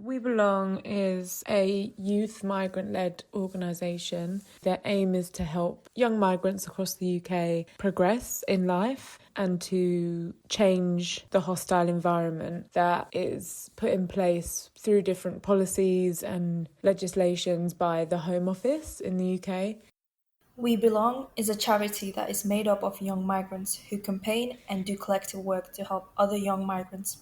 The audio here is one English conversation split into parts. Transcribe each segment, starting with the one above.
We Belong is a youth migrant-led organisation. Their aim is to help young migrants across the UK progress in life and to change the hostile environment that is put in place through different policies and legislations by the Home Office in the UK. We Belong is a charity that is made up of young migrants who campaign and do collective work to help other young migrants,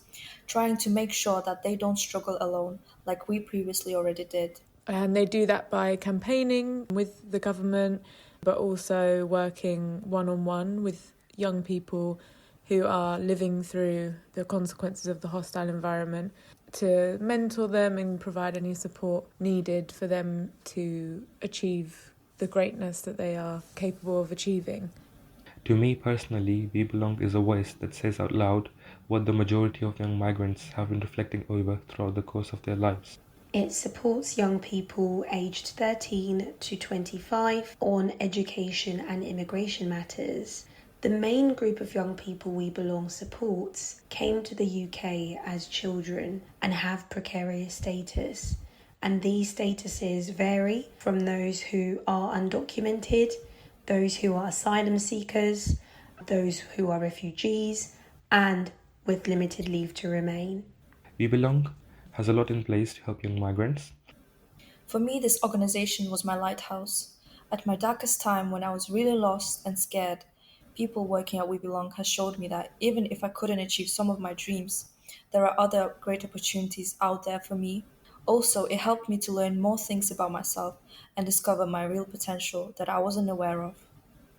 trying to make sure that they don't struggle alone like we previously already did. And they do that by campaigning with the government, but also working one-on-one with young people who are living through the consequences of the hostile environment to mentor them and provide any support needed for them to achieve the greatness that they are capable of achieving. To me personally, We Belong is a voice that says out loud what the majority of young migrants have been reflecting over throughout the course of their lives. It supports young people aged 13 to 25 on education and immigration matters. The main group of young people We Belong supports came to the UK as children and have precarious status. And these statuses vary from those who are undocumented, those who are asylum seekers, those who are refugees, and with limited leave to remain. We Belong has a lot in place to help young migrants. For me, this organization was my lighthouse. At my darkest time, when I was really lost and scared, people working at We Belong has showed me that even if I couldn't achieve some of my dreams, there are other great opportunities out there for me. Also, it helped me to learn more things about myself and discover my real potential that I wasn't aware of.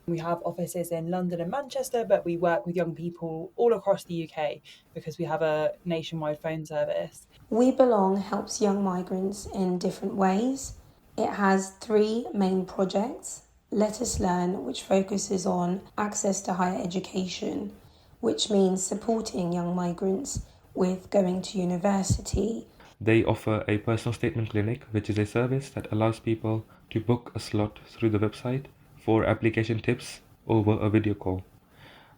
We have offices in London and Manchester, but we work with young people all across the UK because we have a nationwide phone service. We Belong helps young migrants in different ways. It has 3 main projects. Let Us Learn, which focuses on access to higher education, which means supporting young migrants with going to university. They offer a personal statement clinic, which is a service that allows people to book a slot through the website for application tips over a video call.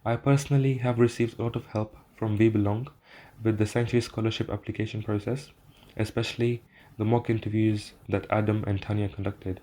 I personally have received a lot of help from We Belong with the Sanctuary Scholarship application process, especially the mock interviews that Adam and Tanya conducted.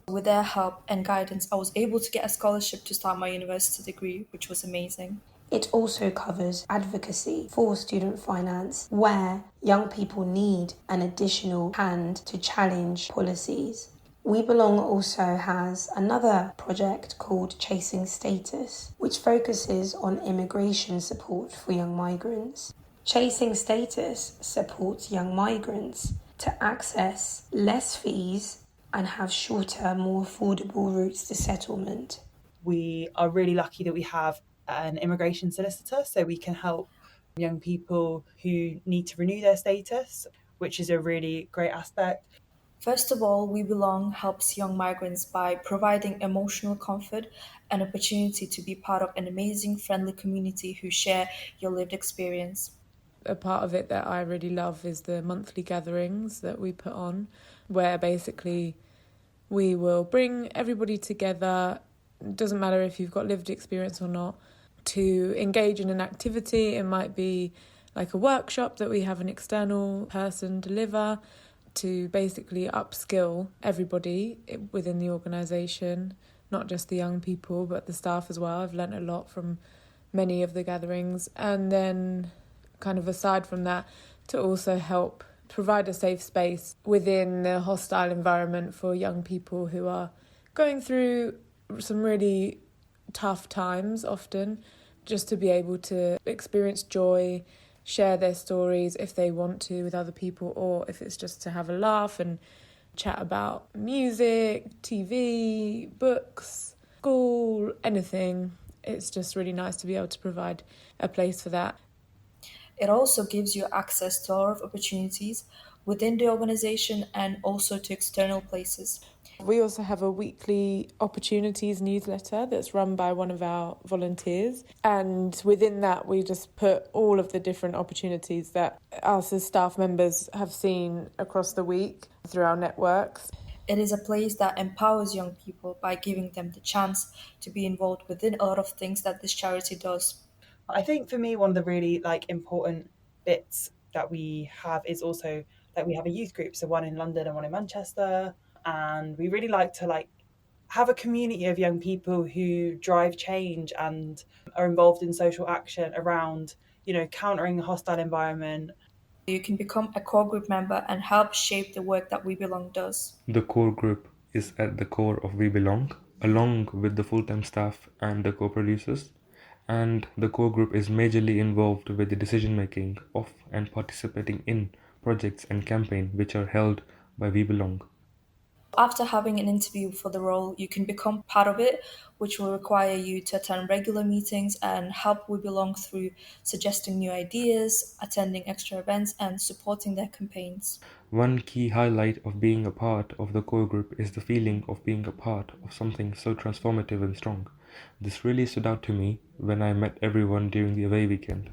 With their help and guidance, I was able to get a scholarship to start my university degree, which was amazing. It also covers advocacy for student finance, where young people need an additional hand to challenge policies. We Belong also has another project called Chasing Status, which focuses on immigration support for young migrants. Chasing Status supports young migrants to access less fees and have shorter, more affordable routes to settlement. We are really lucky that we have an immigration solicitor, so we can help young people who need to renew their status, which is a really great aspect. First of all, We Belong helps young migrants by providing emotional comfort and opportunity to be part of an amazing, friendly community who share your lived experience. A part of it that I really love is the monthly gatherings that we put on, where basically we will bring everybody together. It doesn't matter if you've got lived experience or not, to engage in an activity. It might be like a workshop that we have an external person deliver to basically upskill everybody within the organisation, not just the young people, but the staff as well. I've learnt a lot from many of the gatherings. And then kind of aside from that, to also help provide a safe space within the hostile environment for young people who are going through some really tough times often, just to be able to experience joy, share their stories if they want to with other people, or if it's just to have a laugh and chat about music, TV, books, school, anything. It's just really nice to be able to provide a place for that. It also gives you access to a lot of opportunities within the organization and also to external places. We also have a weekly opportunities newsletter that's run by one of our volunteers. And within that, we just put all of the different opportunities that us as staff members have seen across the week through our networks. It is a place that empowers young people by giving them the chance to be involved within a lot of things that this charity does. I think for me, one of the really important bits that we have is also like we have a youth group, so one in London and one in Manchester, and we really like to have a community of young people who drive change and are involved in social action around, countering the hostile environment. You can become a core group member and help shape the work that We Belong does. The core group is at the core of We Belong, along with the full-time staff and the co-producers. And the core group is majorly involved with the decision making of and participating in projects and campaigns which are held by We Belong. After having an interview for the role, you can become part of it, which will require you to attend regular meetings and help We Belong through suggesting new ideas, attending extra events, and supporting their campaigns. One key highlight of being a part of the core group is the feeling of being a part of something so transformative and strong. This really stood out to me when I met everyone during the away weekend.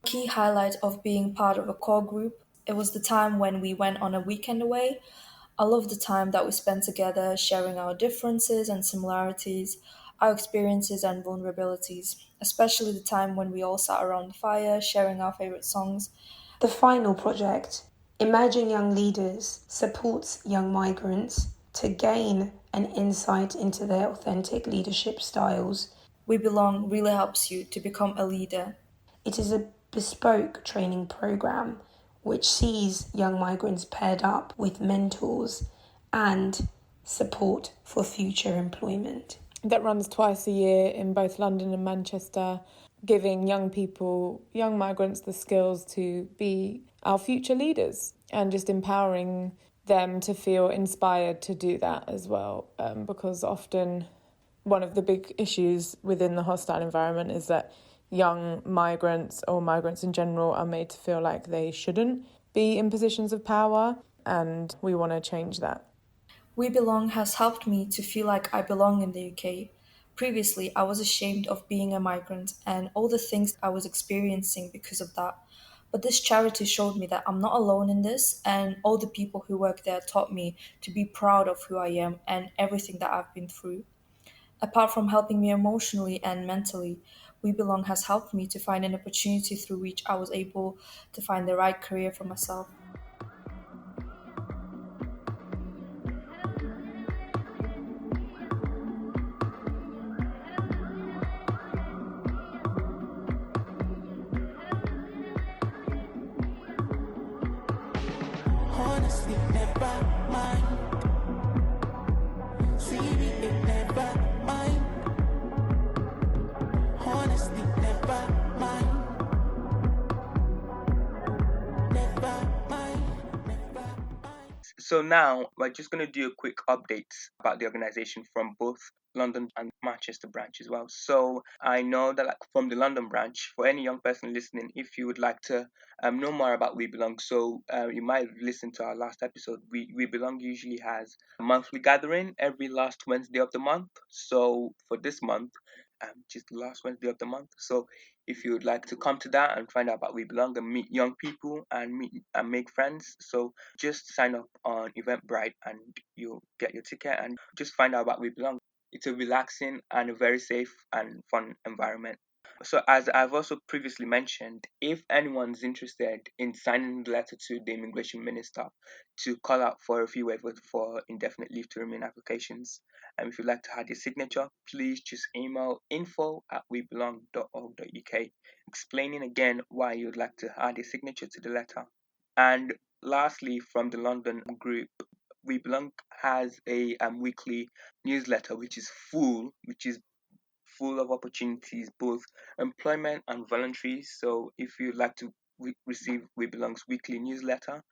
Key highlight of being part of a core group, it was the time when we went on a weekend away. I love the time that we spent together, sharing our differences and similarities, our experiences and vulnerabilities, especially the time when we all sat around the fire, sharing our favorite songs. The final project, Emerging Young Leaders, supports young migrants to gain an insight into their authentic leadership styles. We Belong really helps you to become a leader. It is a bespoke training program which sees young migrants paired up with mentors and support for future employment. That runs twice a year in both London and Manchester, giving young people, young migrants, the skills to be our future leaders and just empowering them to feel inspired to do that as well. Because often one of the big issues within the hostile environment is that young migrants or migrants in general are made to feel like they shouldn't be in positions of power, and we want to change that. We Belong has helped me to feel like I belong in the UK. Previously, I was ashamed of being a migrant and all the things I was experiencing because of that. But this charity showed me that I'm not alone in this, and all the people who work there taught me to be proud of who I am and everything that I've been through. Apart from helping me emotionally and mentally, We Belong has helped me to find an opportunity through which I was able to find the right career for myself. Honestly, never mind. Seriously, never mind. Honestly, never mind. Never mind. Never mind. So now we're just going to do a quick update about the organization from both London and Manchester branch as well. So I know that like from the London branch, for any young person listening, if you would like to know more about We Belong, so you might listen to our last episode. We Belong usually has a monthly gathering every last Wednesday of the month. So for this month, just the last Wednesday of the month. So if you would like to come to that and find out about We Belong and meet young people and meet and make friends, so just sign up on Eventbrite and you'll get your ticket and just find out about We Belong. It's a relaxing and a very safe and fun environment. So, as I've also previously mentioned, if anyone's interested in signing the letter to the immigration minister to call out for a few waivers for indefinite leave to remain applications, and if you'd like to add your signature, please just email info@webelong.org.uk explaining again why you'd like to add your signature to the letter. And lastly, from the London group, We Belong has a weekly newsletter which is full of opportunities, both employment and voluntary. So if you'd like to receive We Belong's weekly newsletter,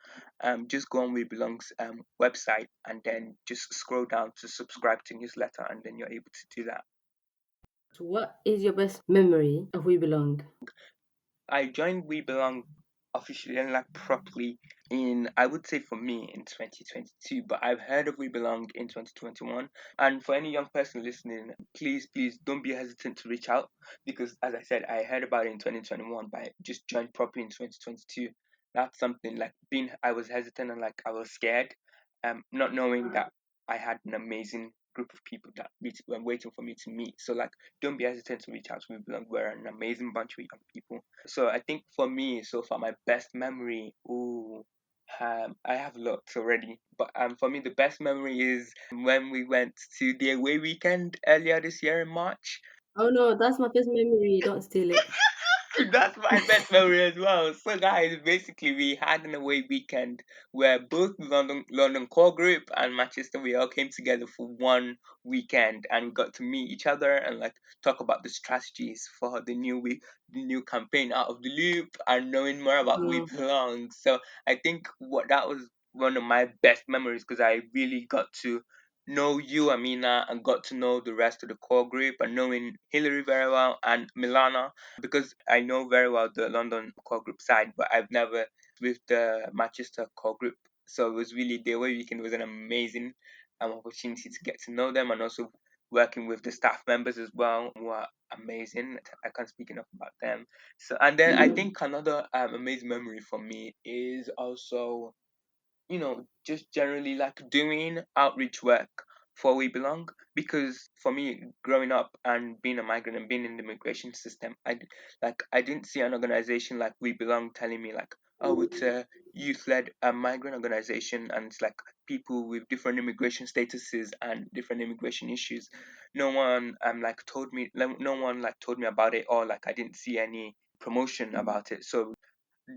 just go on We Belong's website and then just scroll down to subscribe to newsletter, and then you're able to do that. So what is your best memory of We Belong? I joined We Belong officially and like properly in, I would say for me, in 2022, but I've heard of We Belong in 2021. And for any young person listening, please don't be hesitant to reach out, because as I said, I heard about it in 2021, but I just joined properly in 2022. That's something like I was hesitant and like I was scared, not knowing that I had an amazing group of people that were waiting for me to meet. So like, don't be hesitant to reach out to We Belong. We're an amazing bunch of young people. So I think for me, so far, my best memory, I have lots already, but for me, the best memory is when we went to the away weekend earlier this year in March. Oh no, that's my first memory. Don't steal it. That's my best memory as well. So, guys, basically, we had an away weekend where both London core group and Manchester, we all came together for one weekend, and we got to meet each other and like talk about the strategies for the new campaign Out of the Loop, and knowing more about We Wow. Belong. So I think what that was one of my best memories, because I really got to know you, Amina, and got to know the rest of the core group, and knowing Hillary very well and Milana, because I know very well the London core group side, but I've never with the Manchester core group. So it was really, the away weekend was an amazing opportunity to get to know them, and also working with the staff members as well, who are amazing. I can't speak enough about them. So, and then I think another amazing memory for me is also, just generally like doing outreach work for We Belong. Because for me, growing up and being a migrant and being in the immigration system, I didn't see an organization like We Belong telling me like, oh, it's a youth-led migrant organization, and it's like people with different immigration statuses and different immigration issues. No one no one like told me about it, or like I didn't see any promotion about it. So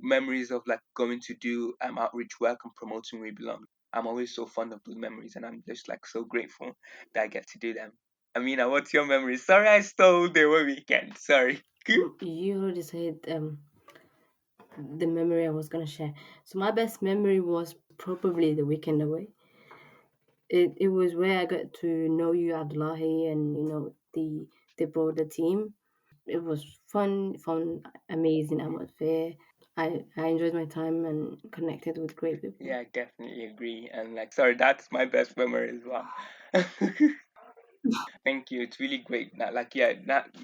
memories of like going to do outreach work and promoting We Belong. I'm always so fond of those memories, and I'm just like so grateful that I get to do them. Amina, what's your memory? Sorry, I stole the away weekend. Sorry. You already said the memory I was gonna share. So my best memory was probably the weekend away. It was where I got to know you, Abdullahi, and the broader team. It was fun, amazing atmosphere. I enjoyed my time and connected with great people. Yeah, I definitely agree. And like, sorry, that's my best memory as well. Thank you. It's really great. That, like, yeah,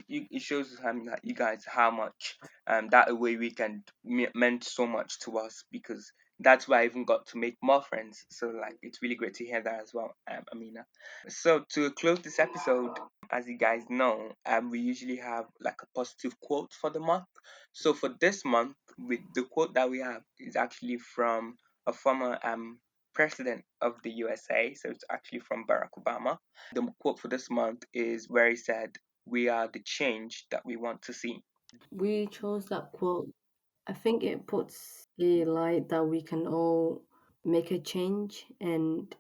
it shows us that you guys how much that away weekend meant so much to us, because that's why I even got to make more friends. So like, it's really great to hear that as well, Amina. So to close this episode, as you guys know, we usually have like a positive quote for the month. So for this month, with the quote that we have is actually from a former president of the USA. So it's actually from Barack Obama. The quote for this month is where he said, "We are the change that we want to see." We chose that quote. I think it puts a light that we can all make a change, and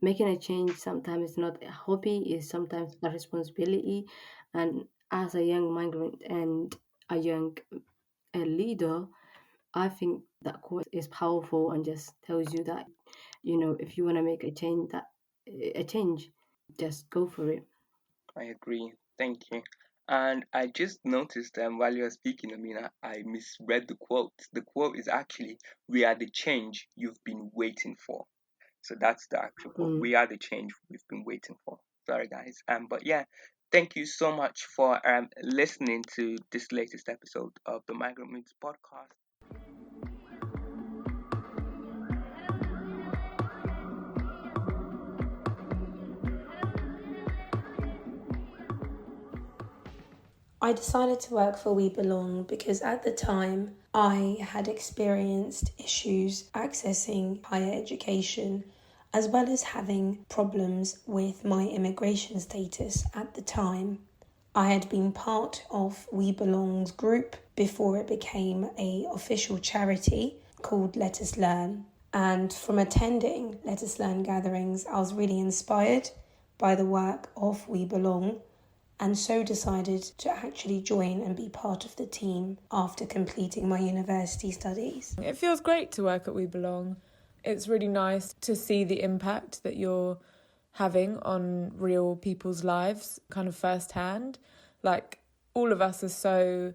making a change sometimes is not a hobby, is sometimes a responsibility. And as a young migrant and a young leader, I think that quote is powerful and just tells you that, if you want to make a change, just go for it. I agree. Thank you. And I just noticed while you were speaking, Amina, I misread the quote. The quote is actually, "We are the change you've been waiting for." So that's the actual quote. Mm. We are the change we've been waiting for. Sorry, guys. But yeah, thank you so much for listening to this latest episode of the Migrant Moods podcast. I decided to work for We Belong because at the time I had experienced issues accessing higher education, as well as having problems with my immigration status at the time. I had been part of We Belong's group before it became an official charity called Let Us Learn. And from attending Let Us Learn gatherings, I was really inspired by the work of We Belong, and so decided to actually join and be part of the team after completing my university studies. It feels great to work at We Belong. It's really nice to see the impact that you're having on real people's lives, kind of firsthand. Like, all of us are so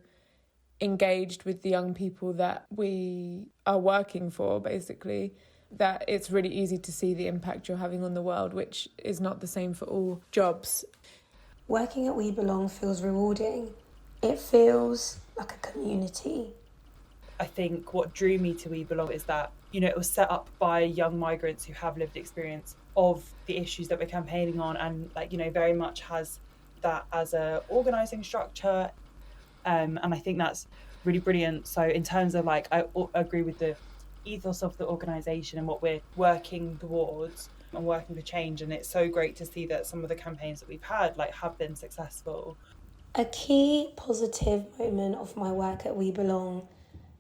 engaged with the young people that we are working for, basically, that it's really easy to see the impact you're having on the world, which is not the same for all jobs. Working at We Belong feels rewarding. It feels like a community. I think what drew me to We Belong is that it was set up by young migrants who have lived experience of the issues that we're campaigning on, and very much has that as a organizing structure. And I think that's really brilliant. So in terms of I agree with the ethos of the organization and what we're working towards and working for change, and it's so great to see that some of the campaigns that we've had have been successful. A key positive moment of my work at We Belong,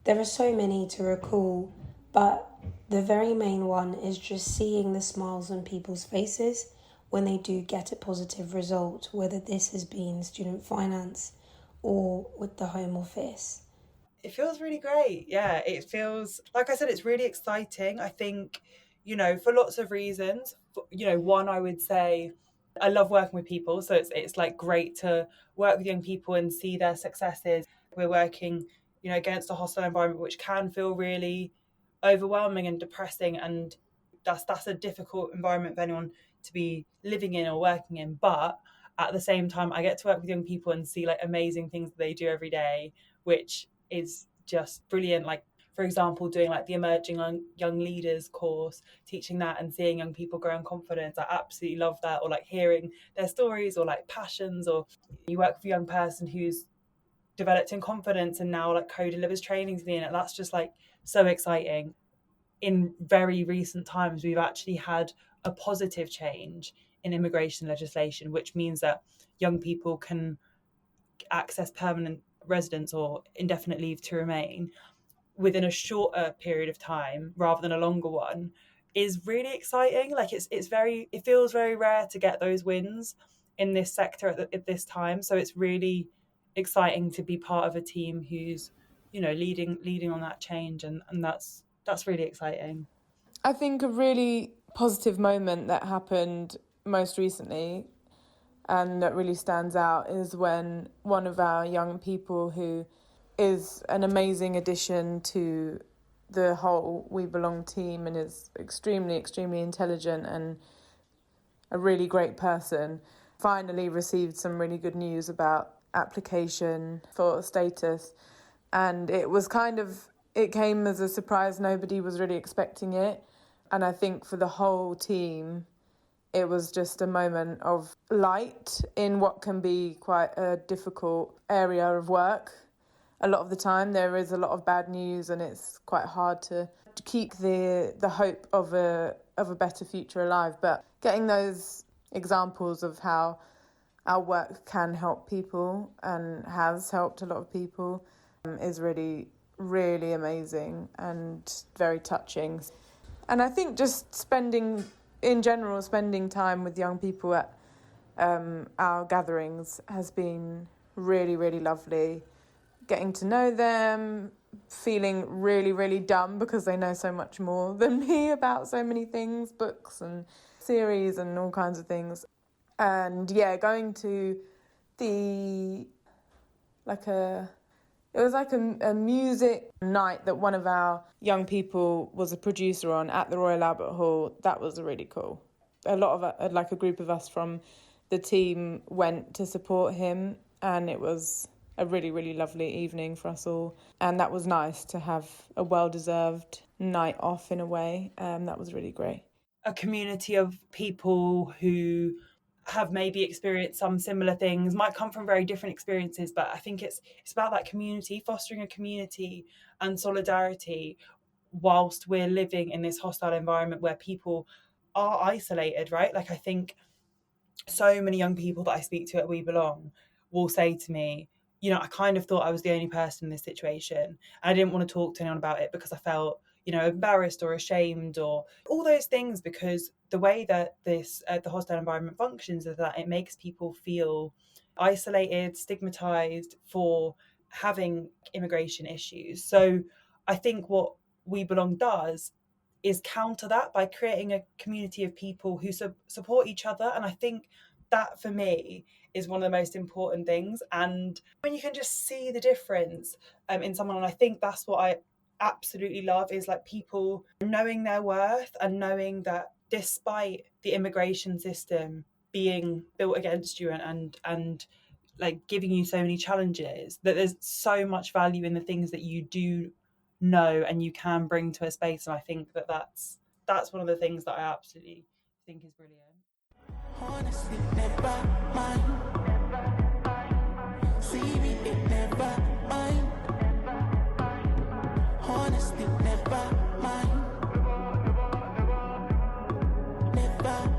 there are so many to recall, but the very main one is just seeing the smiles on people's faces when they do get a positive result, whether this has been student finance or with the Home Office. It feels really great. Yeah, it feels, like I said, it's really exciting. I think, for lots of reasons. One, I would say I love working with people. So it's great to work with young people and see their successes. We're working, against a hostile environment, which can feel really overwhelming and depressing. And that's a difficult environment for anyone to be living in or working in. But at the same time, I get to work with young people and see amazing things that they do every day, which is just brilliant. For example, doing the emerging young leaders course, teaching that and seeing young people grow in confidence, I absolutely love that. Or hearing their stories or passions, or you work with a young person who's developed in confidence and now co-delivers trainings to the unit. That's just so exciting. In very recent times, we've actually had a positive change in immigration legislation, which means that young people can access permanent residence or indefinite leave to remain within a shorter period of time rather than a longer one, is really exciting. It feels very rare to get those wins in this sector at this time. So it's really exciting to be part of a team who's leading on that change, and that's really exciting. I think a really positive moment that happened most recently and that really stands out is when one of our young people, who is an amazing addition to the whole We Belong team and is extremely, extremely intelligent and a really great person, finally received some really good news about application for status. And it was it came as a surprise. Nobody was really expecting it. And I think for the whole team, it was just a moment of light in what can be quite a difficult area of work. A lot of the time there is a lot of bad news, and it's quite hard to keep the hope of a better future alive. But getting those examples of how our work can help people and has helped a lot of people is really, really amazing and very touching. And I think just spending time with young people at our gatherings has been really, really lovely. Getting to know them, feeling really, really dumb because they know so much more than me about so many things, books and series and all kinds of things. And yeah, going to it was a music night that one of our young people was a producer on at the Royal Albert Hall. That was really cool. A lot of a group of us from the team went to support him, and it was a really, really lovely evening for us all. And that was nice to have a well-deserved night off in a way. That was really great. A community of people who have maybe experienced some similar things, might come from very different experiences, but I think it's about that community, fostering a community and solidarity whilst we're living in this hostile environment where people are isolated, right? I think so many young people that I speak to at We Belong will say to me, I kind of thought I was the only person in this situation, and I didn't want to talk to anyone about it because I felt embarrassed or ashamed or all those things, because the way that this the hostile environment functions is that it makes people feel isolated, stigmatized for having immigration issues. So I think what We Belong does is counter that by creating a community of people who support each other. And I think that for me is one of the most important things. And when you can just see the difference in someone, and I think that's what I absolutely love, is people knowing their worth and knowing that despite the immigration system being built against you and giving you so many challenges, that there's so much value in the things that you do know and you can bring to a space. And I think that that's one of the things that I absolutely think is brilliant. Honestly, never mind. See me, it never mind. Honestly, never mind. Never